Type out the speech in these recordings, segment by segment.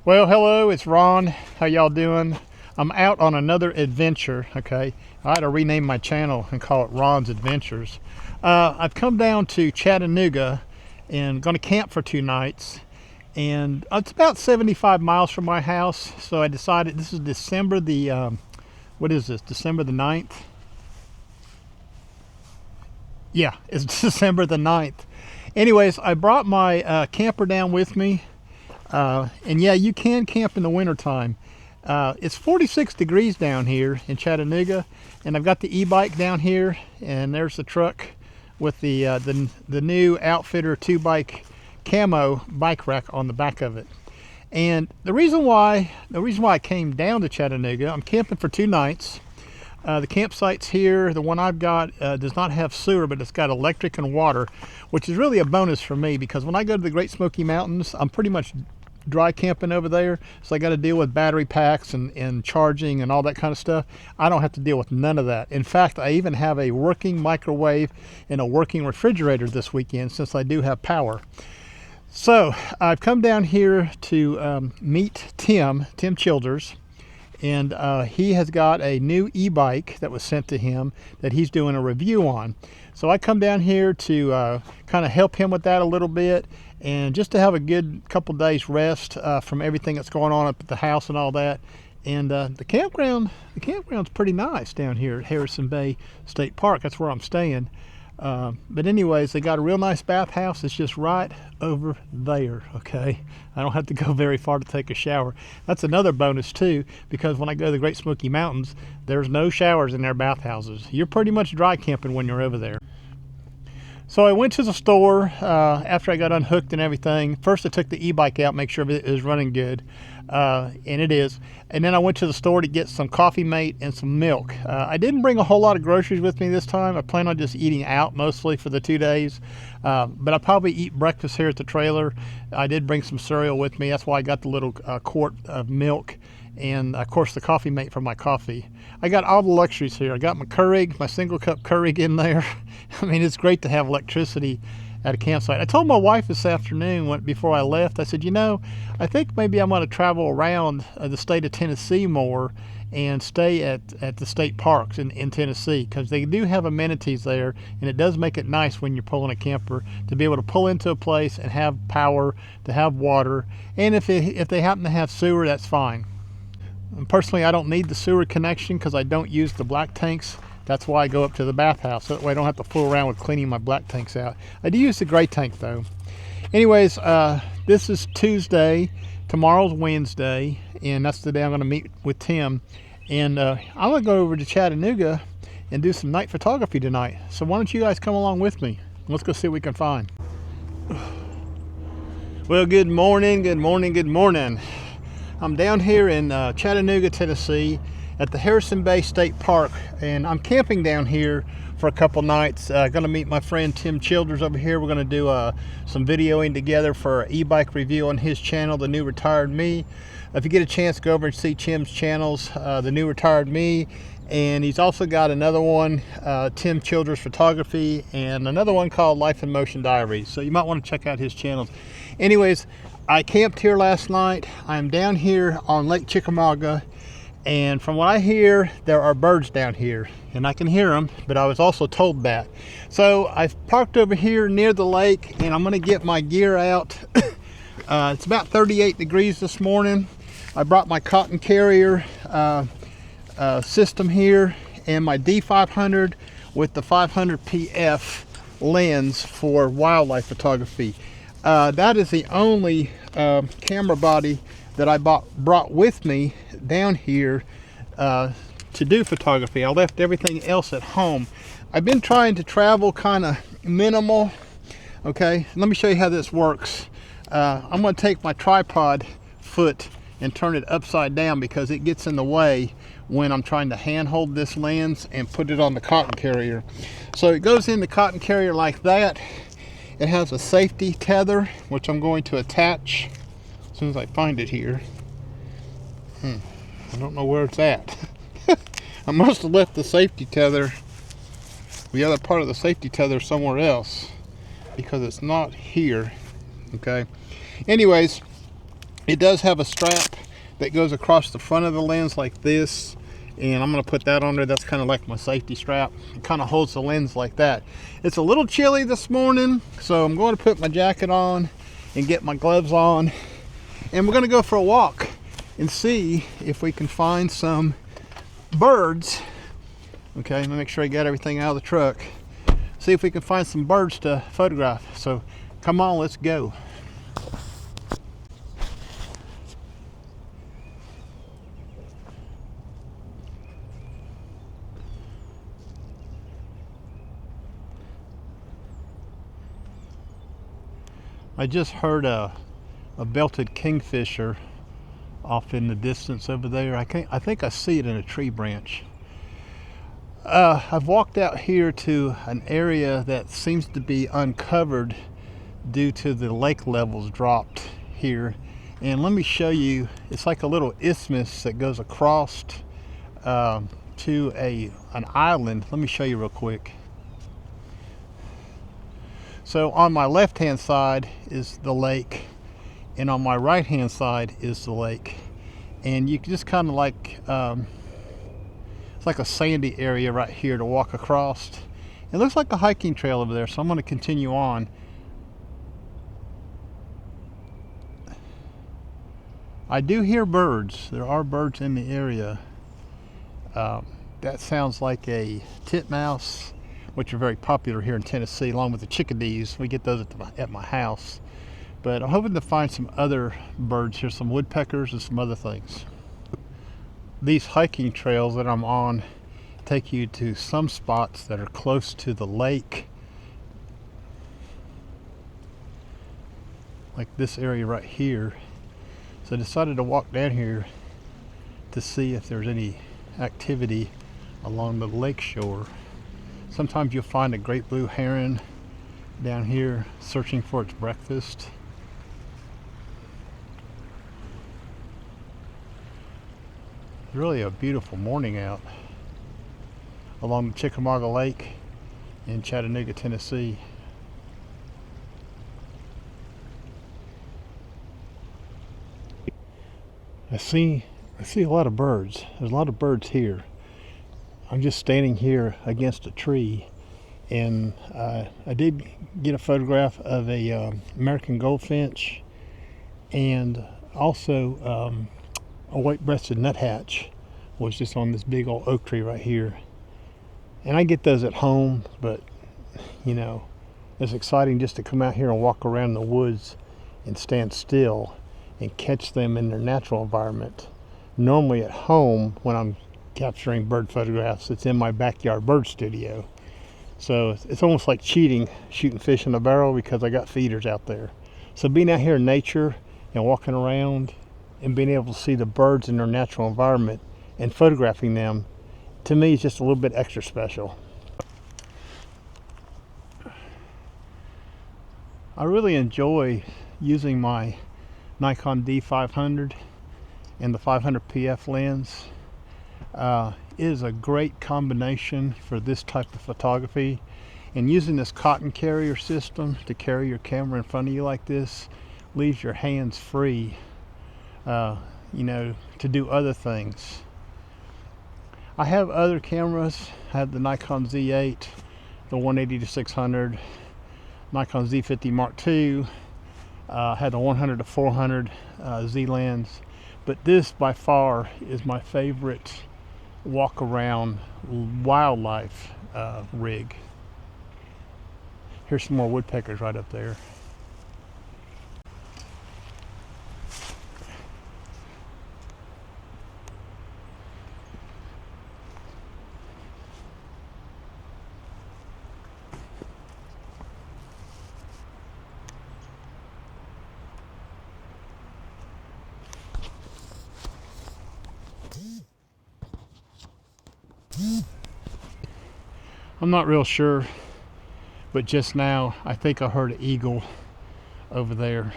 Well, hello, it's Ron. How y'all doing? I'm out on another adventure, okay? I had to rename my channel and call it Ron's Adventures. I've come down to Chattanooga and going to camp for 2 nights. And it's about 75 miles from my house. So I decided, this is December the, what is this? December the 9th? Yeah, it's December the 9th. Anyways, I brought my camper down with me. And yeah, you can camp in the wintertime. It's 46 degrees down here in Chattanooga, and I've got the e-bike down here, and there's the truck with the new Outfitter 2-bike camo bike rack on the back of it. And the reason why I came down to Chattanooga, I'm camping for 2 nights. The campsite's here. The one I've got does not have sewer, but it's got electric and water, which is really a bonus for me because when I go to the Great Smoky Mountains, I'm pretty much dry camping over there, so I got to deal with battery packs and charging and all that kind of stuff. I don't have to deal with none of that. In fact, I even have a working microwave and a working refrigerator this weekend since I do have power. So I've come down here to meet Tim Childers, and he has got a new e-bike that was sent to him that he's doing a review on. So I come down here to kind of help him with that a little bit, and just to have a good couple days rest from everything that's going on up at the house and all that. And the campground's pretty nice down here at Harrison Bay State Park. That's where I'm staying. But anyways, they got a real nice bathhouse. It's just right over there, okay? I don't have to go very far to take a shower. That's another bonus too, because when I go to the Great Smoky Mountains, there's no showers in their bathhouses. You're pretty much dry camping when you're over there. So I went to the store after I got unhooked and everything. First I took the e-bike out, make sure it was running good, and it is. And then I went to the store to get some Coffee Mate and some milk. I didn't bring a whole lot of groceries with me this time. I plan on just eating out mostly for the 2 days, but I'll probably eat breakfast here at the trailer. I did bring some cereal with me. That's why I got the little quart of milk and of course the Coffee Mate for my coffee. I got all the luxuries here. I got my Keurig, my single cup Keurig in there. I mean, it's great to have electricity at a campsite. I told my wife this afternoon before I left, I said, you know, I think maybe I'm going to travel around the state of Tennessee more and stay at the state parks in Tennessee, because they do have amenities there, and it does make it nice when you're pulling a camper to be able to pull into a place and have power, to have water, and if they happen to have sewer, that's fine. And personally, I don't need the sewer connection because I don't use the black tanks. That's why I go up to the bathhouse. So that way I don't have to fool around with cleaning my black tanks out. I do use the gray tank though. Anyways, this is Tuesday. Tomorrow's Wednesday. And that's the day I'm going to meet with Tim. And I'm going to go over to Chattanooga and do some night photography tonight. So why don't you guys come along with me? Let's go see what we can find. Well, good morning, good morning, good morning. I'm down here in Chattanooga, Tennessee at the Harrison Bay State Park, and I'm camping down here for a couple nights. Going to meet my friend Tim Childers over here. We're going to do some videoing together for an e-bike review on his channel, The New Retired Me. If you get a chance, go over and see Tim's channels, The New Retired Me, and he's also got another one, Tim Childers Photography, and another one called Life in Motion Diaries. So you might want to check out his channels. Anyways, I camped here last night. I'm down here on Lake Chickamauga, and from what I hear, there are birds down here, and I can hear them, but I was also told that. So I've parked over here near the lake, and I'm going to get my gear out. It's about 38 degrees this morning. I brought my cotton carrier system here and my D500 with the 500 PF lens for wildlife photography. That is the only camera body that I brought with me down here to do photography. I left everything else at home. I've been trying to travel kind of minimal. Okay, let me show you how this works. I'm going to take my tripod foot and turn it upside down because it gets in the way when I'm trying to hand hold this lens and put it on the cotton carrier. So it goes in the cotton carrier like that. It has a safety tether, which I'm going to attach as soon as I find it here. I don't know where it's at. I must have left the safety tether, the other part of the safety tether, somewhere else because it's not here. Okay. Anyways, It does have a strap that goes across the front of the lens like this, and I'm going to put that on there. That's kind of like my safety strap. It kind of holds the lens like that. It's a little chilly this morning, so I'm going to put my jacket on and get my gloves on, and we're going to go for a walk and see if we can find some birds. Okay, let me make sure I got everything out of the truck. See if we can find some birds to photograph. So come on, let's go. I just heard a belted kingfisher off in the distance over there. I think I see it in a tree branch. I've walked out here to an area that seems to be uncovered due to the lake levels dropped here. And let me show you, it's like a little isthmus that goes across to an island. Let me show you real quick. So on my left hand side is the lake, and on my right hand side is the lake. And you can just kind of like, it's like a sandy area right here to walk across. It looks like a hiking trail over there, so I'm going to continue on. I do hear birds. There are birds in the area. That sounds like a titmouse, which are very popular here in Tennessee, along with the chickadees. We get those at my house. But I'm hoping to find some other birds here, some woodpeckers and some other things. These hiking trails that I'm on take you to some spots that are close to the lake. Like this area right here. So I decided to walk down here to see if there's any activity along the lake shore. Sometimes you'll find a great blue heron down here searching for its breakfast. It's really a beautiful morning out along the Chickamauga Lake in Chattanooga, Tennessee. I see a lot of birds. There's a lot of birds here. I'm just standing here against a tree, and I did get a photograph of a American goldfinch, and also a white-breasted nuthatch was just on this big old oak tree right here. And I get those at home, but you know, it's exciting just to come out here and walk around the woods and stand still and catch them in their natural environment. Normally at home, when I'm capturing bird photographs, it's in my backyard bird studio. So it's almost like cheating, shooting fish in a barrel, because I got feeders out there. So being out here in nature and walking around and being able to see the birds in their natural environment and photographing them, to me, is just a little bit extra special. I really enjoy using my Nikon D500 and the 500 PF lens. It is a great combination for this type of photography, and using this cotton carrier system to carry your camera in front of you like this leaves your hands free, you know, to do other things. I have other cameras. I have the Nikon Z8, the 180-600, Nikon Z50 Mark II. I had the 100-400 Z lens, but this by far is my favorite walk around wildlife rig. Here's some more woodpeckers right up there. I'm not real sure, but just now I think I heard an eagle over there.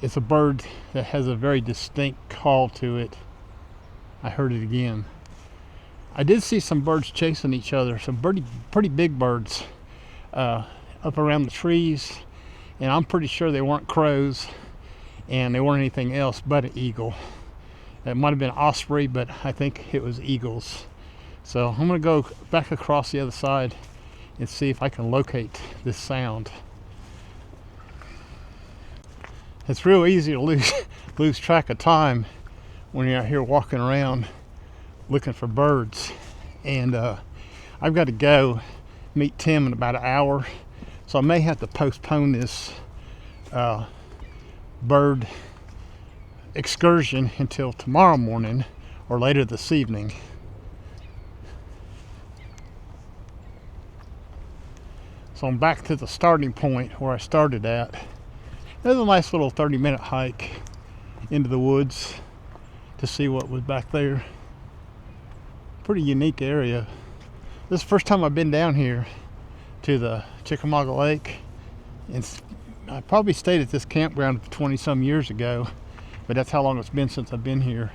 It's a bird that has a very distinct call to it. I heard it again. I did see some birds chasing each other, some pretty big birds up around the trees, and I'm pretty sure they weren't crows. and they weren't anything else but an eagle. It might have been osprey, but I think it was eagles. So I'm gonna go back across the other side and see if I can locate this sound. It's real easy to lose track of time when you're out here walking around looking for birds. And I've got to go meet Tim in about an hour, so I may have to postpone this bird excursion until tomorrow morning or later this evening. So I'm back to the starting point where I started at. There's a nice little 30-minute hike into the woods to see what was back there. Pretty unique area. This is the first time I've been down here to the Chickamauga Lake. I probably stayed at this campground 20-some years ago, but that's how long it's been since I've been here.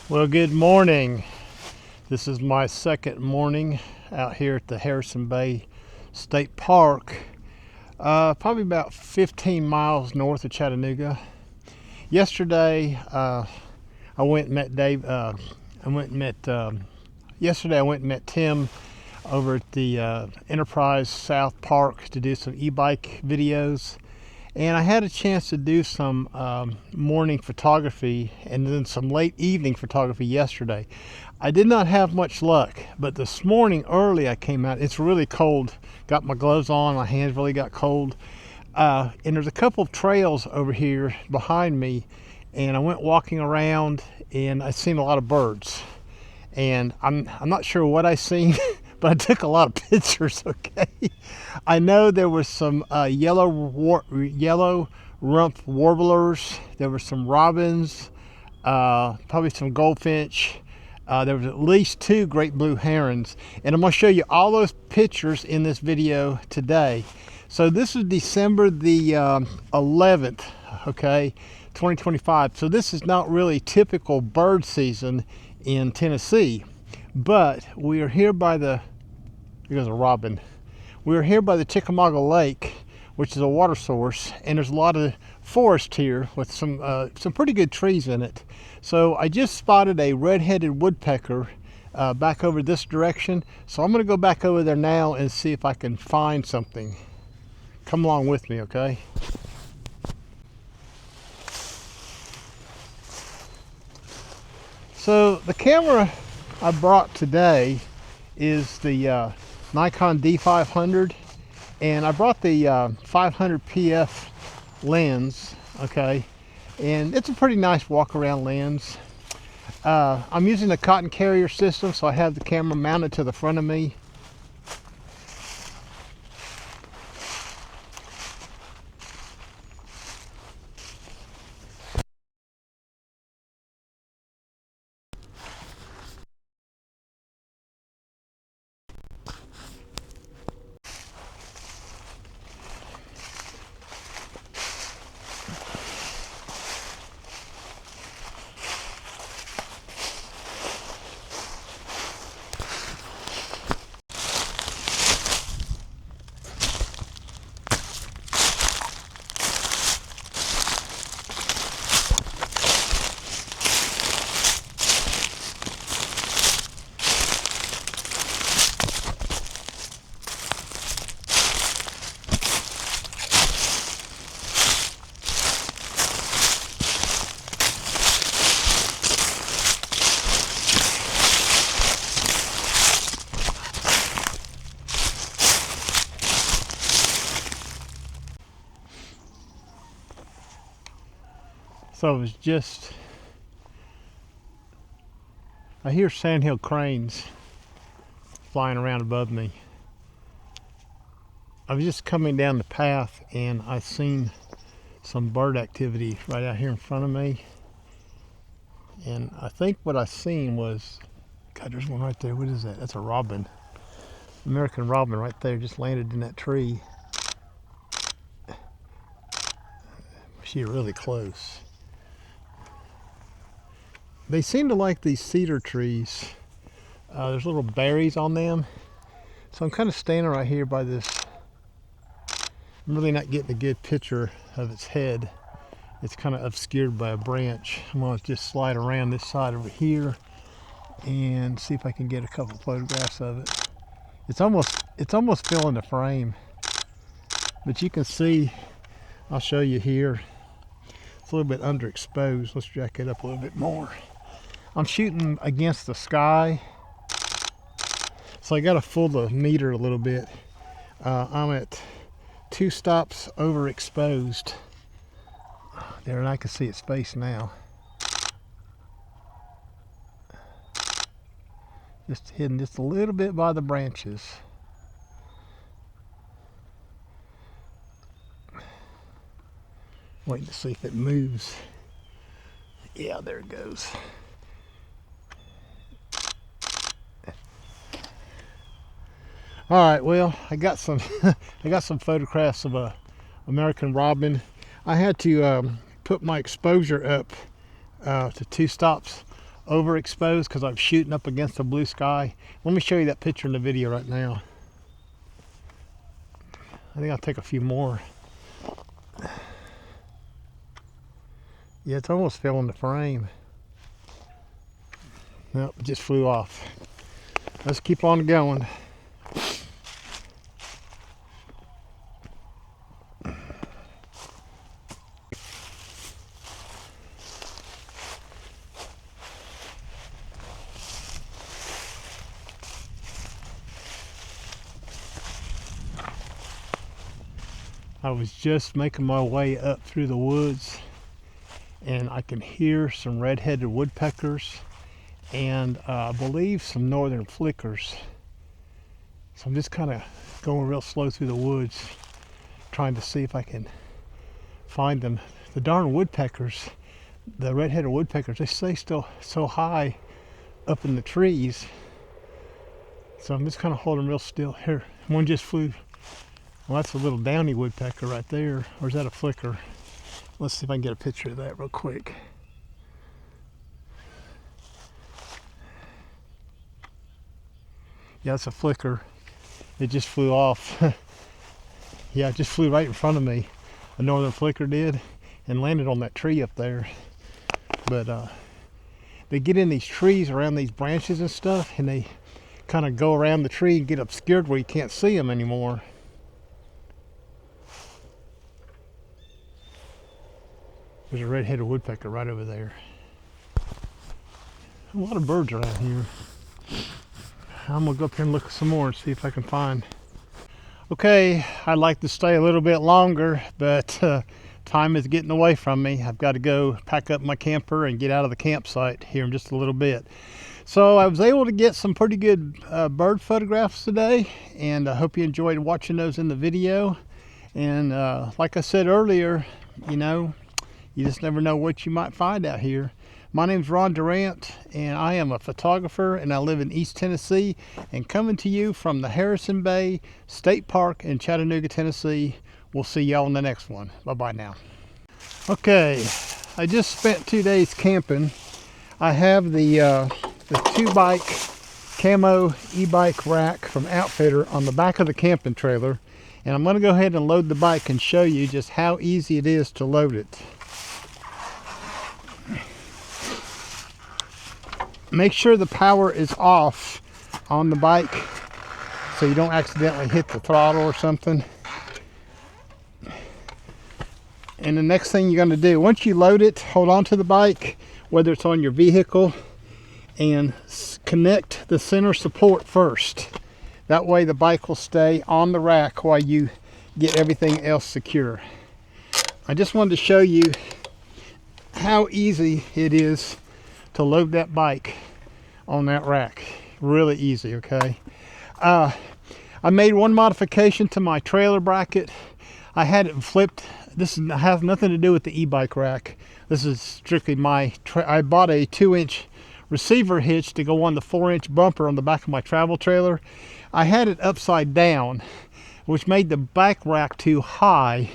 Well, good morning. This is my second morning out here at the Harrison Bay State Park, probably about 15 miles north of Chattanooga. Yesterday, I went and met yesterday I went and met Tim over at the Enterprise South Park to do some e-bike videos. And I had a chance to do some morning photography and then some late evening photography yesterday. I did not have much luck, but this morning early I came out. It's really cold. Got my gloves on, my hands really got cold. And there's a couple of trails over here behind me, and I went walking around and I seen a lot of birds. And I'm not sure what I seen, but I took a lot of pictures, okay? I know there was some yellow rump warblers, there were some robins, probably some goldfinch. There was at least 2 great blue herons, and I'm going to show you all those pictures in this video today. So this is December the 11th, okay, 2025. So this is not really typical bird season in Tennessee, but we are here by the, here goes a robin. We are here by the Chickamauga Lake, which is a water source, and there's a lot of forest here with some pretty good trees in it. So I just spotted a red-headed woodpecker back over this direction, so I'm going to go back over there now and see if I can find something. Come along with me, okay? So the camera I brought today is the Nikon D500, and I brought the 500 PF lens, okay, and it's a pretty nice walk around lens. I'm using the cotton carrier system, so I have the camera mounted to the front of me. So it was just, I hear sandhill cranes flying around above me. I was just coming down the path and I seen some bird activity right out here in front of me. And I think what I seen was, God, there's one right there. What is that? That's a robin. American robin right there, just landed in that tree. She's really close. They seem to like these cedar trees. There's little berries on them. So I'm kind of standing right here by this. I'm really not getting a good picture of its head. It's kind of obscured by a branch. I'm going to just slide around this side over here and see if I can get a couple photographs of it. It's almost filling the frame, but you can see, I'll show you here, it's a little bit underexposed. Let's jack it up a little bit more. I'm shooting against the sky, so I got to fool the meter a little bit. I'm at 2 stops overexposed there, and I can see its face now. Just hidden just a little bit by the branches. Waiting to see if it moves. Yeah, there it goes. All right, well, I got some I got some photographs of a American robin. I had to put my exposure up to 2 stops overexposed because I'm shooting up against the blue sky. Let me show you that picture in the video right now. I think I'll take a few more. Yeah, it's almost filling the frame. Nope, it just flew off. Let's keep on going. I was just making my way up through the woods and I can hear some red-headed woodpeckers and I believe some northern flickers. So I'm just kind of going real slow through the woods trying to see if I can find them. The darn woodpeckers, the red-headed woodpeckers, they stay still so high up in the trees. So I'm just kind of holding real still. Here, one just flew. Well, that's a little downy woodpecker right there. Or is that a flicker? Let's see if I can get a picture of that real quick. Yeah, it's a flicker. It just flew off. Yeah, it just flew right in front of me. A northern flicker did, and landed on that tree up there. But they get in these trees around these branches and stuff, and they kind of go around the tree and get obscured where you can't see them anymore. There's a red-headed woodpecker right over there. A lot of birds around here. I'm gonna go up here and look some more and see if I can find. Okay, I'd like to stay a little bit longer, but time is getting away from me. I've got to go pack up my camper and get out of the campsite here in just a little bit. So I was able to get some pretty good bird photographs today, and I hope you enjoyed watching those in the video. And like I said earlier, you know, you just never know what you might find out here. My name's Ron Durant, and I am a photographer, and I live in East Tennessee, and coming to you from the Harrison Bay State Park in Chattanooga, Tennessee. We'll see y'all in the next one. Bye-bye now. Okay, I just spent 2 days camping. I have the 2-bike camo e-bike rack from Outfitter on the back of the camping trailer, and I'm going to go ahead and load the bike and show you just how easy it is to load it. Make sure the power is off on the bike so you don't accidentally hit the throttle or something. And the next thing you're going to do, once you load it, hold on to the bike, whether it's on your vehicle, and connect the center support first. That way the bike will stay on the rack while you get everything else secure. I just wanted to show you how easy it is to load that bike on that rack. Really easy, okay? I made one modification to my trailer bracket. I had it flipped. This has nothing to do with the e-bike rack. This is strictly I bought a 2-inch receiver hitch to go on the 4-inch bumper on the back of my travel trailer. I had it upside down, which made the back rack too high.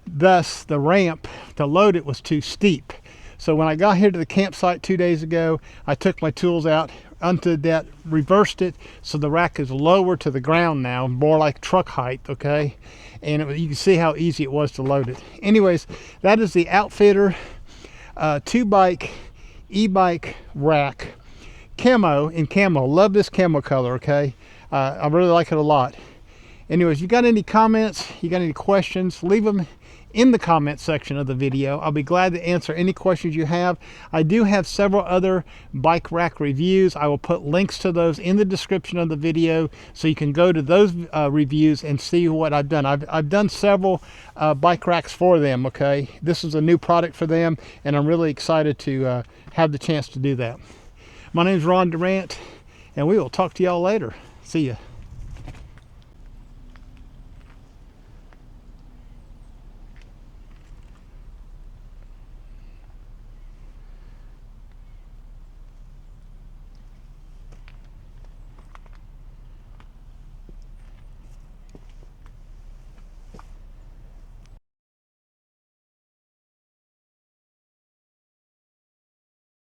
Thus, the ramp to load it was too steep. So when I got here to the campsite 2 days ago, I took my tools out, undid that, reversed it, so the rack is lower to the ground now, more like truck height, okay? And you can see how easy it was to load it. Anyways, that is the Outfitter 2-bike e-bike rack, camo in camo. Love this camo color, okay? I really like it a lot. Anyways, you got any comments, you got any questions, leave them in the comment section of the video. I'll be glad to answer any questions you have. I do have several other bike rack reviews. I will put links to those in the description of the video, so you can go to those reviews and see what I've done. I've done several bike racks for them, okay? This is a new product for them, and I'm really excited to have the chance to do that. My name is Ron Durant, and we will talk to y'all later. See ya.